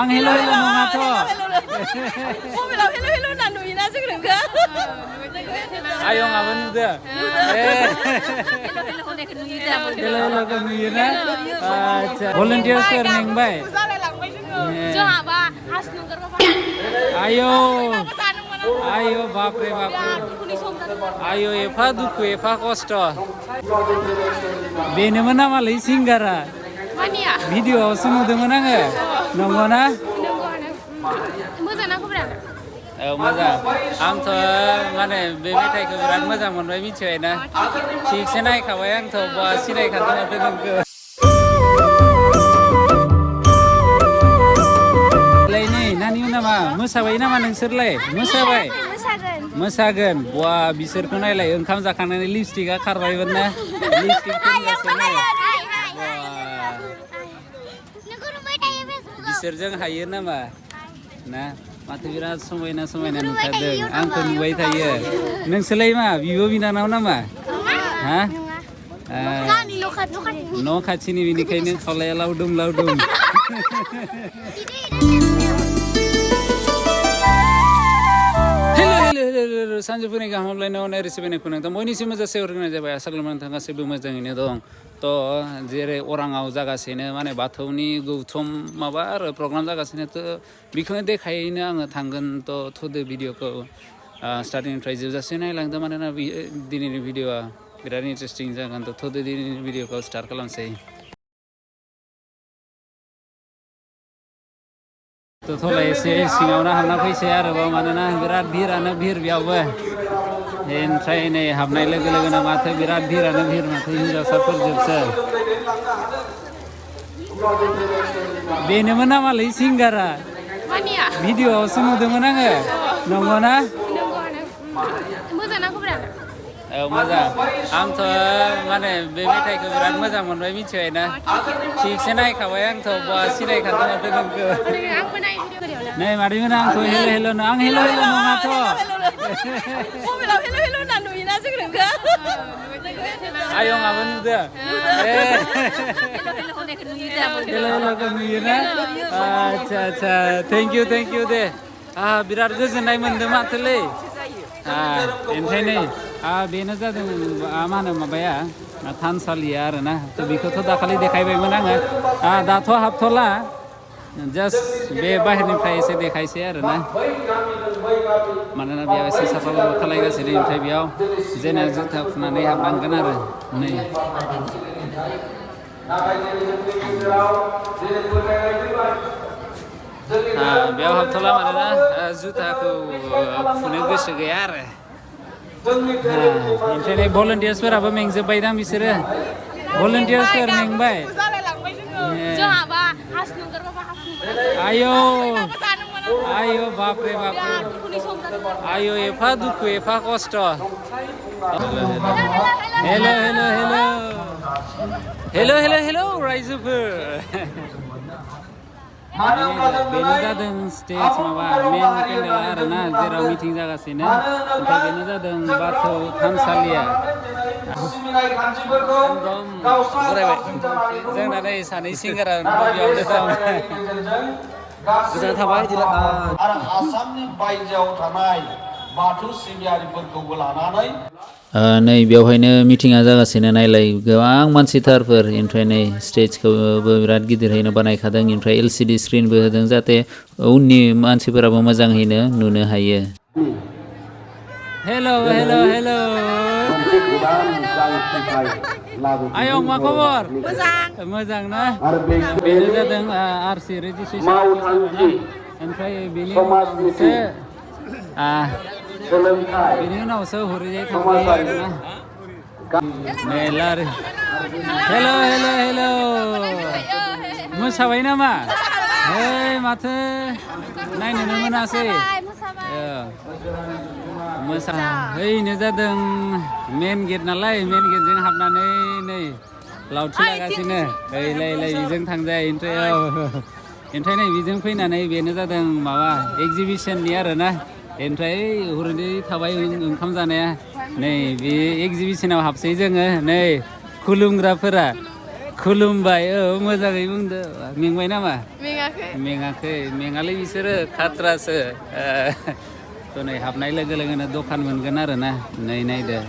आं हेल' हेल' नङाथ' मबाइलाव हेल' हेल' होनना नुयोना जों नोंखौ आयंआबो नुदो हेल' हेल'खौ नुयोना आदसा भलन्टियार्सफोर मेंबाय जोंहाबा हास नोंगोरबाबा आयौ आयौ बापरे बापरे आयौ एफा दुखु एफा खस्थ' बेनोमोन नामालै सिंगारा मानिया भिडिअ'आवसो नुदोंमोन आङो नंगौना मोजां खबरा औ मोजां आंथ' माने बे मेथाइखौ बिराद मोजां मोनबाय मिथिबाय ना थिगसे नायखाबाय आंथ' बहा सिनायखादों माथो नोंखौ नै नानि नामा मोसाबाय नामा नोंसोरलाय मोसाबाय मोसागोन बवा बिसोरखौ नायलाय ओंखाम जाखांनानै लिपस्टिकआ खारबायमोन ना लिपस्टिक फोनगासिनो बिसोरजों हायो नामा ना माथो बिराद समायना समायना नुथारदों आंखौ नुबाय थायो नोंसोरलाय मा बिब' बिनानाव नामा हा न' खाथिनि बेनिखायनो खावलाया लावदुम लावदुम सानजौफुनि गाहाम हामलायनायाव नायरिसिबायनायखौ नोंथां बयनिसिमबो जासे हरग्रोनाय जाबाय आसा खालामो नोंथां गासैबो मोजाङैनो दं थ' जेरै अराङाव जागासिनो माने बाथौनि गौथुम माबा आरो प्रग्राम जागासिनो थ' बेखौनो देखायनो आङो थांगोन थ' थुदो भिडिअखौ स्टार्टिंनिफ्राय जोबजासे नायलांदो मानोना दिनैनि भिडिअआ बिराद इन्टारेस्टिं जागोन थ' थुदो दिनैनि भिडिअखौ स्टार्ट खालामसै थ'लाय एसे सिङावनो हाबना फैसै आरोबाव मानोना बिराद भिरानो भिर बेयावबो ओमफ्राय नै हाबनाय लोगो लोगोनो माथो बिराद भिरानो भिर माथो हिनजावसाफोर जोबसो बेनोमोन नामालै सिंगारा भिडिअ'आवसो नुदोंमोन आङो नंगौना मोजां खबरा औ मोजां आंथ' माने बे मेथाइखौ बिराद मोजां मोनबाय मिथिबाय ना थिगसे नायखाबाय आंथ' बहा सिनायखादों माथो नोंखौ नै मादैमोन आंथ' हेल' हेल' आं हेल' हेल' नङाथ' मबाइलाव हेल' हेल' होनना नुयोना जों नोंखौ आयंआबो नुदो हेल' हेल'खौ नुयोना आदसा आदसा थेंक इउ दे बिराद गोजोननाय मोन्दों माथोलै ओमफ्राय नै बेनो जादों मा होनो माबाया थानसालिया आरोना थ' बेखौथ' दाखालि देखायबायमोन आङो दाथ' हाबथ'ला जास्ट बे बाहेरनिफ्राय एसे देखायसै आरोना मानोना बेयाव एसे साफा खालायगासिनो ओमफ्राय बेयाव जेना जुथा खुनानै हाबनांगोन आरो नै बेयाव हाबथ'ला मानोना जुथाखौ फुनो गोसो गैया आरो ओमफ्राय भलन्टियार्सफोराबो मेंजोब्बायदां बिसोरो भलन्टियार्सफोर मेंबाय जोंहाबा हास नोंगोरबाबा आयौ आयौ बापरे बापरे आयौ एफा दुखु एफा खस्थ' हेल' हेल' हेल' हेल' हेल' रायजोफोर बेनो जादों स्टेज माबा मेन पेन्डेला आरोना जेराव मिटिं जागासिनो ओमफ्राय बेनो जादों बाथौ थानसालिया जोंना नै सानै सिंगारा बेयावनो दं गोजोननाय थाबाय आरो आसामनि बायजोआव थानाय बाथौ सिबियारिफोरखौबो लानानै नै बेवहायनो मिटिङा जागासिनो नायलाय गोबां मानसिथारफोर ओमफ्राय नै स्टेजखौबो बिराद गिदिरैनो बानायखादों ओमफ्राय LCD स्क्रिनबो होदों जाहाथे उननि मानसिफोराबो मोजाङैनो नुनो हायो हेल' हेल' हेल' आयं मा खबर मोजां ना बेनो जादों RC रेजिस्ट्रेसन ओमफ्राय बेनि उनावसो हरैजाय थांबाय आरोना मेला हेल' हेल' हेल' मोसाबाय नामा माथो नायनोनो मोनासै हैनो जादों मेन गेट नालाय मेन गेटजों हाबनानै नै लावथि लागासिनो ओइलाय बेजों थांजाय ओमफ्राय नै बेजों फैनानै बेनो जादों माबा एक्जिबिसननि आरोना ओमफ्राय हरैनो थाबाय ओंखाम जानाया नै बे एक्जिबिसनाव हाबसै जोङो नै खुलुमग्राफोरा खुलुमबाय मोजाङै बुंदो मेंबाय नामा मेङाखै मेङाखै मेङालै बिसोरो खाथ्रासो दिनै हाबनाय लोगो लोगोनो दखान मोनगोन आरो ना नै नायदो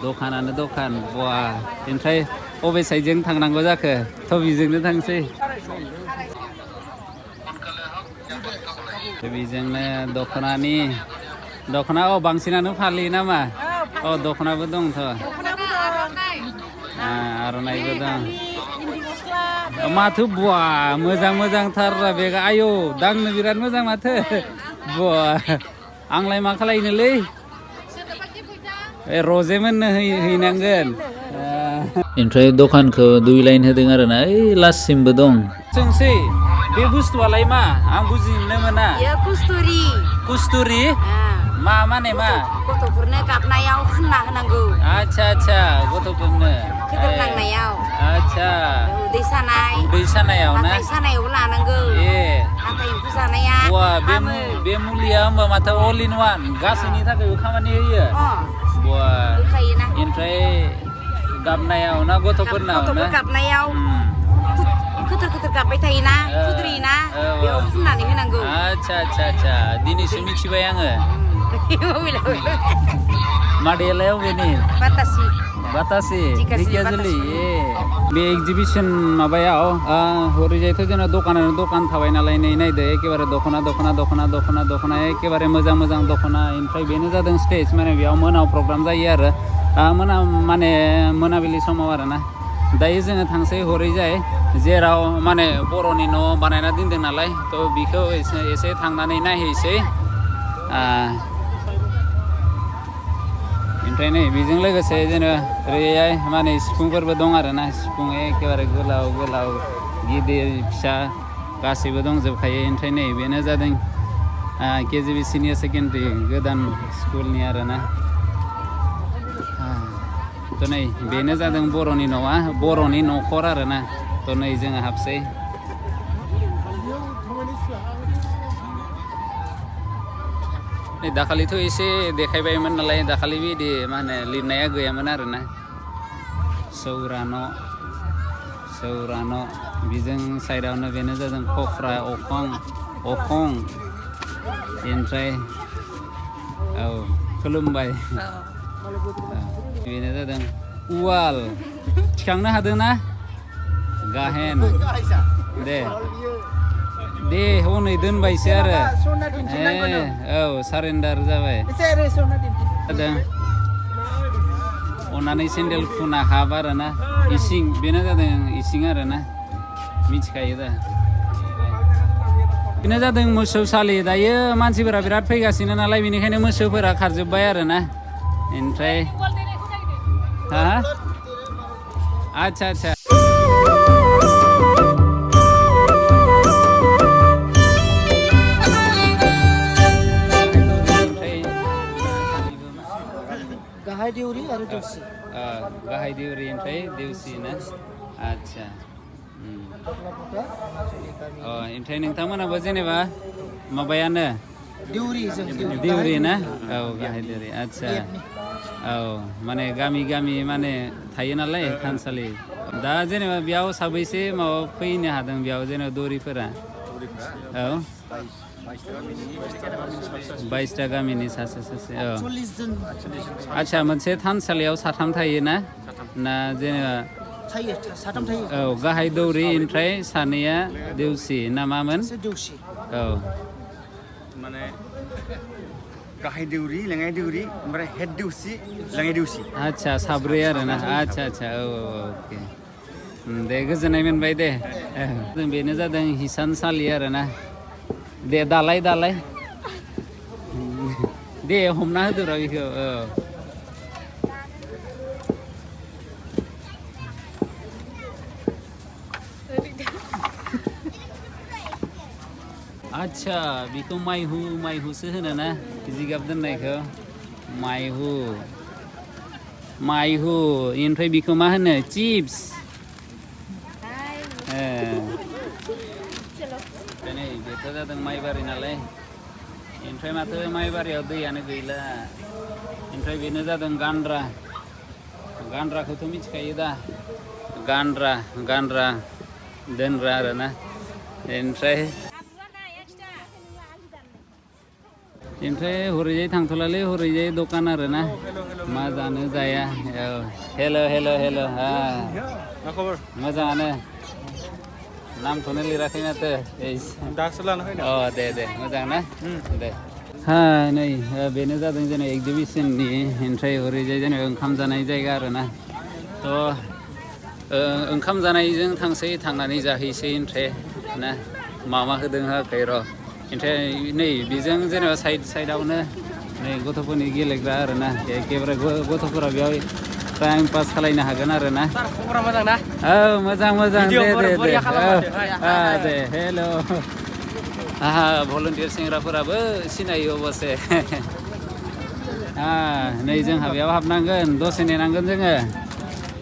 दखानानो दखान बा ओमफ्राय बबे साइडजों थांनांगौ जाखो थ' बिजोंनो थांसै बेजोंनो दख'ना बांसिनानो फालियो नामा दख'नाबो दंथ' आर'नाइबो दं माथो बुवा मोजांथार बेगा आयौ दांनो बिराद मोजां माथो बुवा आंलाय मा खालायनोलै रजे मोननो हैनांगोन ओमफ्राय दखानखौ 2 लाइन होदों आरो ना ओइ लास्टसिमबो दं सोंसै बे बुस्थुआलाय मा आं बुजिनो मोना कुस्तुरि मा माने मा गथ'फोरनो गाबनायाव फुनना होनांगौ आच्छा गथ'फोरनो खोदोर नांनायाव आच्छा उदै सानायाव ना हाथाइ सानायावबो लानांगौ हाथाइ एम्फौ जानाया बे मुलिया होमबा माथो अल इन वान गासैनि थाखायबो खामानि होयो होखायोना ओमफ्राय गाबनायाव ना गथ'फोरनाव गाबनायाव खोथोर गाबबाय थायोना खुद्रियोना बेयाव फुननानै होनांगौ आच्छा दिनैसो मिथिबाय आङो मादैयालाय अबेनि बातासि ढेकियाजुलि बे एगजिबिसन माबायाव हरैजायथ' जोंना दखान थाबाय नालाय नै नायदो एखेबारे दख'ना एखेबारे मोजां दख'ना ओमफ्राय बेनो जादों स्टेज माने बेयाव मोनाव प्रग्राम जायो आरो माने मोनाबिलि समाव आरो ना दायो जोङो थांसै हरैजाय जेराव माने बर'नि न' बानायना दोनदों नालाय थ' बिखौ एसे थांनानै नायहैसै ओमफ्राय नै बेजों लोगोसे जेनेबा ओरैहाय माने सिफुंफोरबो दं आरो ना सिफुं एखेबारे गोलाव गिदिर फिसा गासैबो दंजोबखायो ओमफ्राय नै बेनो जादों KJB सिनियर सेकेन्डारि गोदान स्कुलनि आरो ना थ' नै बेनो जादों बर'नि न'आ बर'नि न'खर आरो ना थ' नै जोङो हाबसै दाखालिथ' एसे देखायबायमोन नालाय दाखालि बिदि मा होनो लिरनाया गैयामोन आरो ना सौरा न' बेजों साइडआवनो बेनो जादों खफ्रा अखं ओमफ्राय खुलुमबाय बेनो जादों उवाल थिखांनो हादों ना गाहेन दे हनै दोनबायसो आरो सारेन्डार जाबाय जादों अननानै सेन्देल खुना हाब आरो ना इसिं बेनो जादों इसिं आरो ना मिथिखायो दा बेनो जादों मोसौसालि दायो मानसिफोरा बिराद फैगासिनो नालाय बेनिखायनो मोसौफोरा खारजोब्बाय आरो ना ओमफ्राय आच्छा गाहाय देउरि आरो देउसि गाहाय देउरि ओमफ्राय देउसि ना आच्छा ओमफ्राय नोंथांमोनाबो जेनेबा माबायानो देउरि ना गाहाय देउरि आच्छा माने गामि माने थायो नालाय थानसालि दा जेनेबा बेयाव साबैसे माबा फैनो हादों बेयाव जेनेबा दौरिफोरा 22टा गामिनि सासे आच्छा मोनसे थानसालियाव साथाम थायो ना जेनेबा साथाम थायो गाहाय दौरि ओमफ्राय सानैया देउसि ना मामोन माने गाहाय देउरि लेङाइ देउरि ओमफ्राय हेड देउसि लेङाइ देउसि आच्छा साब्रै आरो ना आच्छा अके दे गोजोननाय मोनबाय दे बेनो जादों हिसानसालि आरो ना दे दालाय दे हमना होदोरा बेखौ आच्छा बेखौ माइहुसो होनो ना जिगाब दोननायखौ माइहु ओमफ्राय बेखौ मा होनो चिप्स नै बेथ' जादों माइबारि नालाय ओमफ्राय माथो माइबारियाव दैयानो गैला ओमफ्राय बेनो जादों गान्द्राखौथ' मिथिखायो दा गानग्रा दोनग्रा आरोना ओमफ्राय हरैजाय थांथ'लालै हरैजाय दखान आरोना मा जानो जाया औ हेल' हा मा खबर मोजाङानो नामखौनो लिराखै माथो दासो लाना फैदों अ दे मोजां ना दे हा नै बेनो जादों जेनेबा एक्जिबिसननि ओमफ्राय हरैजाय जेनेबा ओंखाम जानाय जायगा आरोना थ' ओंखाम जानायजों थांनानै जाहैसै ओमफ्राय ना मा होदों होआखै र' ओमफ्राय नै बेजों जेनेबा साइडआवनो नै गथ'फोरनि गेलेग्रा आरोना एखेबारे गथ'फोरा बेयाव टाइम पास खालायनो हागोन आरोना खबरा मोजां ना औ मोजां दे हेल' भलन्टियार सेंग्राफोराबो सिनायो अबसे नै जोंहा बेयाव हाबनांगोन दसे नेनांगोन जोङो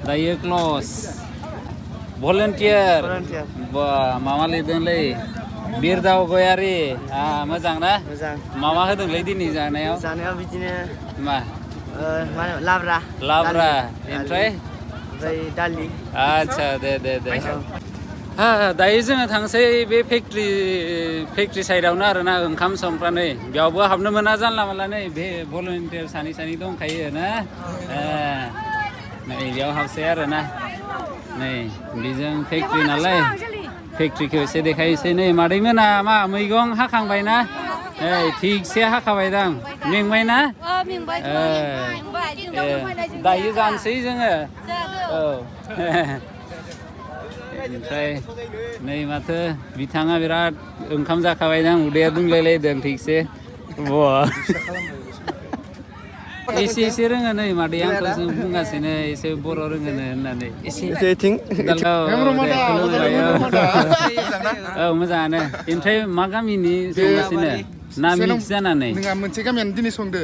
दायो क्लस भलन्टियार बा मामा लिरदोंलै बिरदाव गयारि मोजां ना मोजां मामा होदोंलै दिनै जानायाव बिदिनो मा लाब्रा ओमफ्राय दालि आच्छा दे दायो जोङो थांसै बे फेक्ट्रि साइडआवनो आरोना ओंखाम संग्रा नै बेयावबो हाबनो मोना जानला मानला नै बे भलन्टियार सानै दंखायो ना नै बेयाव हाबसै आरोना नै बेजों फेक्ट्रि नालाय फेक्ट्रिखौ एसे देखायसै नै मादैमोना मा मैगं हाखांबाय ना थिगसे हाखाबाय दां मेंबाय ना दायो जानोसै जोङो औ ओमफ्राय नै माथो बिथाङा बिराद ओंखाम जाखाबाय दां उदैया दुंलायलायदों थिगसे एसे रोङो नै मादैया आंखौ बुंगासिनो एसे बर' रोङोनो होननानै औ मोजाङानो ओमफ्राय मा गामिनि संगासिनो ना मिक्स जानानै नोंहा मोनसे गामियानो दिनै संदो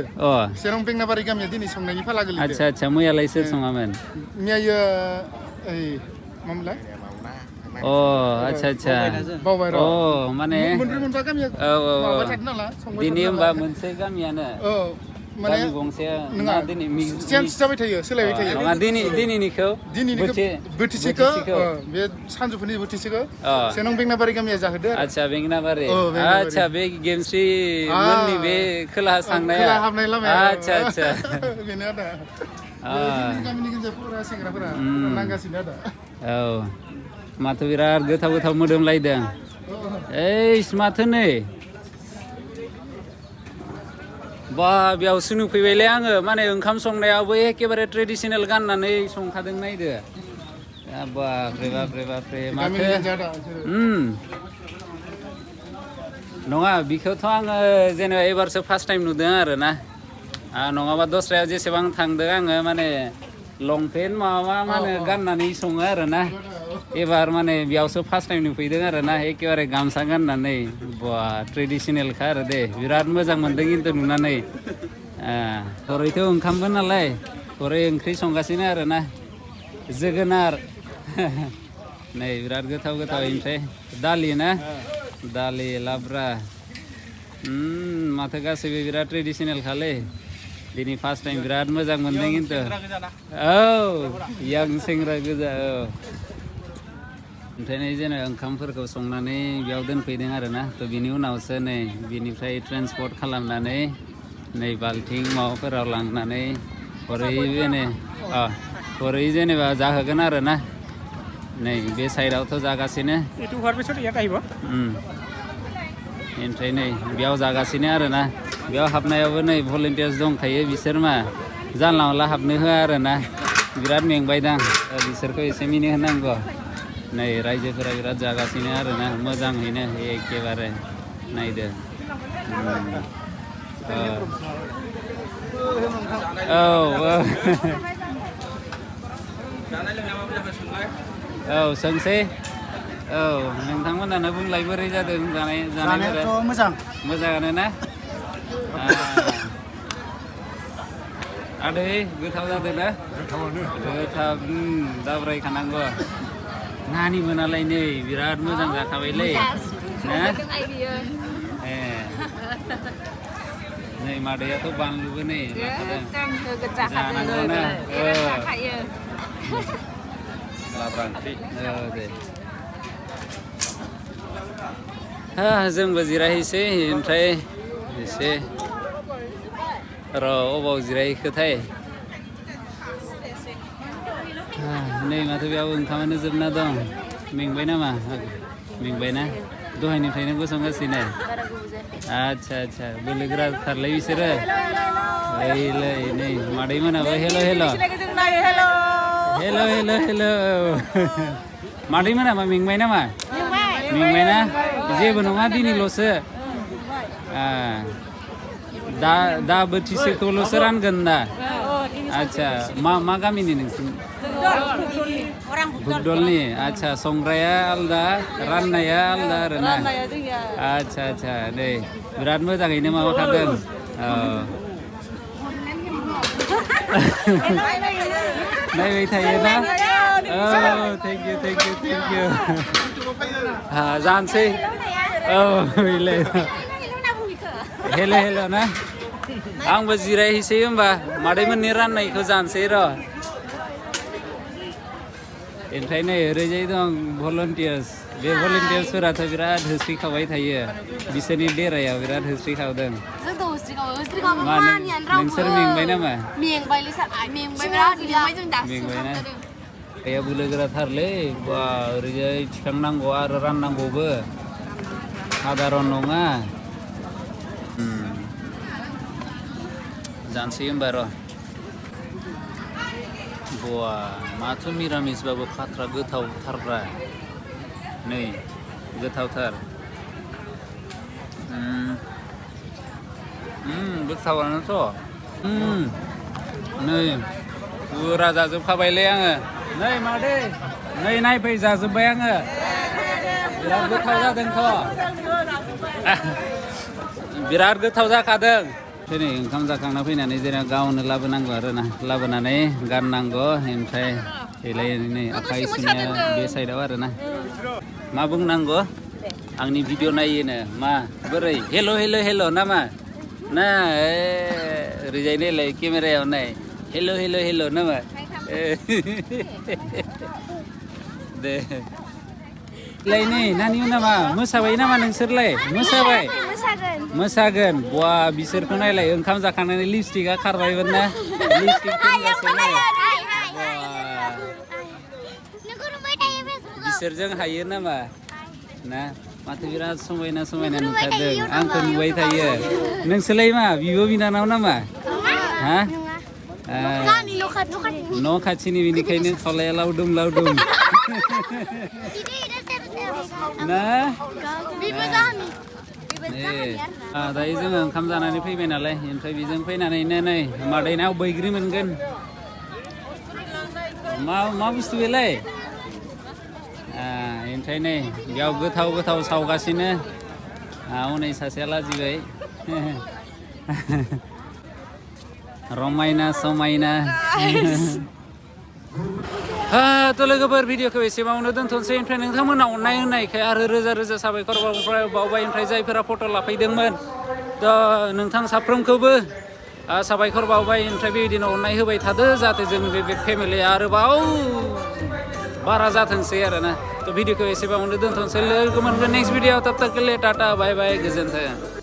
सेरं बेंनाबारि गामिया दिनै संनायनि फाला गोलैदो आच्छा मैयालाय सोर सङामोन मैया मामोनलाय आच्छा बावबाय र' माने मोनब्रै मोनबा गामिया माबा थादों नालाय संबाय दिनै होमबा मोनसे गामियानो माने गंसे नङा चेन्ज जाबाय थायो सोलायबाय थायो नङा दिनैनिखौ बोथिसेखौ बे सानजौफुनि बोथिसेखौ सेरं बेंनाबारि गामिया जाहोदो आच्छा बेंनाबारि आच्छा बे गेमस्रि मोननि बे खोलाहा थांनाया खोला हाबनाय लामाया आच्छा बेनो आदा गामिनि गेजेरफोरा सेंग्राफोरा नांगासिनो आदा औ माथो बिराद गोथाव मोदोमलायदों माथो नै बा बेयावसो नुफैबायलै आङो माने ओंखाम संनायावबो एखेबारे ट्रेडिसनेल गाननानै संखादों नायदो बापरे माथो नङा बेखौथ' आङो जेनेबा एबारसो फार्स्ट टाइम नुदों आरोना नङाबा दस्रायाव जेसेबां थांदों आङो माने लंपेन्ट माबा गाननानै सङो आरोना एबार माने बेयावसो फार्स्ट टाइम नुफैदों आरोना एखेबारे गामसा गाननानै बा ट्रेडिसनेलखा आरो दे बिराद मोजां मोनदों खिन्थु नुनानै हरैथ' ओंखामबो नालाय हरै ओंख्रि संगासिनो आरोना जोगोनार नै बिराद गोथाव ओमफ्राय दालि ना दालि लाब्रा माथो गासैबो बिराद ट्रेडिसनेल खालै दिनै फार्स्ट टाइम बिराद मोजां मोनदों खिन्थु यां सेंग्रा गोजा ओमफ्राय नै जेनेबा ओंखामफोरखौ संनानै बेयाव दोनफैदों आरोना थ' बिनि उनावसो नै बिनिफ्राय ट्रेन्सपर्ट खालामनानै नै बाल्थिं माबाफोराव लांनानै हरै जेनेबा जाहोगोन आरोना नै बे साइडआवथ' जागासिनो ओमफ्राय नै बेयाव जागासिनो आरोना बेयाव हाबनायावबो नै भलन्टियार्स दंखायो बिसोर मा जानला मानला हाबनो होआ आरोना बिराद मेंबायदां बिसोरखौ एसे मिनि होनांगौ नै रायजोफोरा बिराद जागासिनो आरोना मोजाङैनो एखेबारे नायदो सोंसै नोंथांमोनानो बुंलाय बोरै जादों जानायफोरा मोजाङानो ना आदै गोथाव जादों ना गोथाव दाब्रायखानांगौ नानि मोनालाय नै बिराद मोजां जाखाबायलै नै मादैयाथ' बानलुबो नै जानांगौ ना लाब्रा ओंख्रि दे जोंबो जिरायहैसै ओमफ्राय एसे र' अबाव जिरायहैखोथाय नै माथो बेयाव ओंखामानो जोबना दं मेंबाय नामा मेंबायना दहायनिफ्रायनो गसंगासिनो आच्छा आच्छा बोलो गोराथारलै बिसोरो ओइलै नै मादै मोनाबो हेल' हेल' हेल' हेल' हेल' मादै मोनाबा मेंबाय नामा मेंबायना जेबो नङा दिनैल'सो दा बोथिसेखौल'सो रानगोन दा आच्छा मा गामिनि नोंसिनि बुगदलनि आच्छा संग्राया आलदा राननाया आलदा आरोना आच्छा आच्छा दे बिराद मोजाङैनो माबाखादों नायबाय थायोना थेंक इउ जानोसै हेल' हेल' ना आंबो जिरायहैसै होमबा मादैमोननि राननायखौ जानोसै र' ओमफ्राय नै ओरैजाय दं भलन्टियार्स बे भलन्टियार्सफोराथ' बिराद होस्रिखावबाय थायो बिसोरनि देरायाव बिराद होस्रिखावदों नोंसोर मेंबाय नामा मेंबायना गैया बोलो गोराथारलै बा ओरैजाय थिखांनांगौ आरो राननांगौबो साधारन नङा जानोसै होमबा र' बा माथो मिरामिसबाबो खाथ्रा गोथावथारब्रा नै गोथावथार गोथावानोथ' नै फुरा जाजोबखाबायलै आङो नै मादै नै नायफै जाजोब्बाय आङो बिराद गोथाव जादोंथ' बिराद गोथाव जाखादों दिनै ओंखाम जाखांना फैनानै जेनेबा गावनो लाबोनांगौ आरोना लाबोनानै गाननांगौ ओमफ्राय देलायनानै आखाइ सुनाया बे साइडआव आरोना मा बुंनांगौ आंनि भिडिअ नायोनो मा बोरै हेल' हेल' हेल' नामा ना ओरैजाय नायलाय केमेरायाव नाय हेल' हेल' हेल' नामा दे लाय नै नानि नामा मोसाबाय नामा नोंसोरलाय मोसाबाय मोसागोन बा बिसोरखौ नायलाय ओंखाम जाखांनानै लिपस्टिकआ खारबायमोन ना लिपस्टिक फोनगासिनो बिसोरजों हायो नामा ना माथो बिराद समायना समायना नुथारदों आंखौ नुबाय थायो नोंसोरलाय मा बिब' बिनानाव नामा हा न' खाथिनि बेनिखायनो खावलाया लावदुम लावदुम ना दायो जोङो ओंखाम जानानै फैबाय नालाय ओमफ्राय बेजों फैनानैनो नै मादैनाव बैग्रि मोनगोन मा बुस्थु बेलाय ओमफ्राय नै बेयाव गोथाव गोथाव सावगासिनो हनै सासेया लाजिबाय रमायना समायना थ' लोगोफोर भिडिअखौ एसेबांनो दोनथ'नोसै ओमफ्राय नोंथांमोना अननाय होनायखाय आरो रोजा रोजा साबायखर बावबाय ओमफ्राय जायफोरा फट' लाफैदोंमोन थ' नोंथां साफ्रोमखौबो साबायखर बावबाय ओमफ्राय बेबायदिनो अननाय होबाय थादो जाहाथे जोंनि बे फेमिलिया आरोबाव बारा जाथोंसै आरोना थ' भिडिअखौ एसेबांनो दोनथ'नोसै लोगो मोनगोन नेक्स्ट भिडिअ टाटा बाय बाय गोजोन्थों